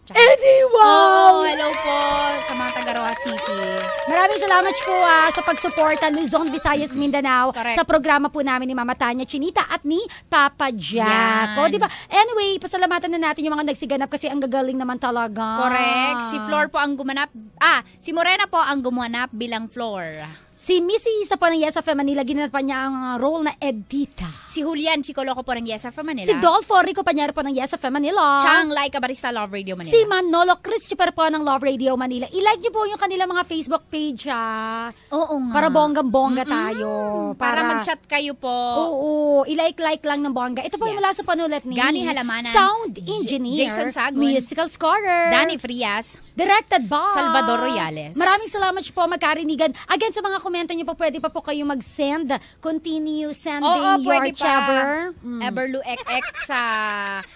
Wow! Hello po sa mga taga Rojas City. Maraming salamat po sa pagsuporta Luzon, Visayas, Mindanao sa programa po namin ni Mama Tanya Chinita at ni Papa Jack. O, diba? Anyway, pasalamatan na natin yung mga nagsiganap kasi ang gagaling naman talaga. Correct. Si Flor po ang gumanap. Si Morena po ang gumanap bilang Flor. Si Missy Isa po ng Yes FM Manila, ginanapan niya ang role na Edita. Si Julian Chicoloco po ng Yes FM Manila. Si Dolpho Rico Panyero po ng Yes FM Manila. Chang Laika Barista Love Radio Manila. Si Manolo Christopher po ng Love Radio Manila. I-like niyo po yung kanilang mga Facebook page, Oo nga. Para bonggang-bongga tayo. Para mag-chat kayo po. Oo. I-like lang ng bongga. Ito po yung mula sa panulat ni Gani Halamanan. Sound Engineer. Jason Sagun. Musical Scorer. Danny Frias. Directed by Salvador Royales. Maraming salamat po magkarinigan. Again, sa mga komento niyo po, pwede pa po kayo mag-send. Continue sending your chaver. Everlu XX.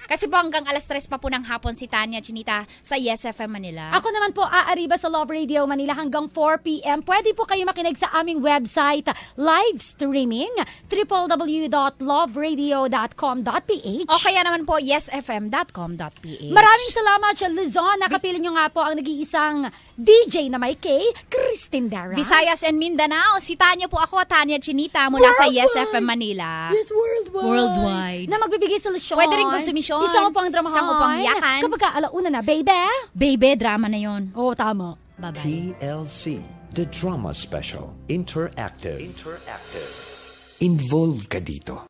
Kasi po hanggang alas 3 pa po ng hapon si Tanya Chinita sa Yes FM Manila. Ako naman po, aariba sa Love Radio Manila hanggang 4 p.m. Pwede po kayo makinig sa aming website, live streaming, www.loveradio.com.ph o kaya naman po, yesfm.com.ph. Maraming salamat sa Luzon. Nakapili nyo nga po ang nag-iisang DJ na may K, Christine Dara. Visayas and Mindanao, si Tanya po ako, Tanya Chinita mula sa Yes FM Manila. Yes, worldwide. Na magbibigay solusyon. Pwede rin konsumisyon. Isa mo pang drama. Isa mo pang iyakan. Kapag alauna na, baby. Baby, drama na yon. Oo, tama. Bye-bye. TLC, the Drama Special, Interactive. Involve ka dito.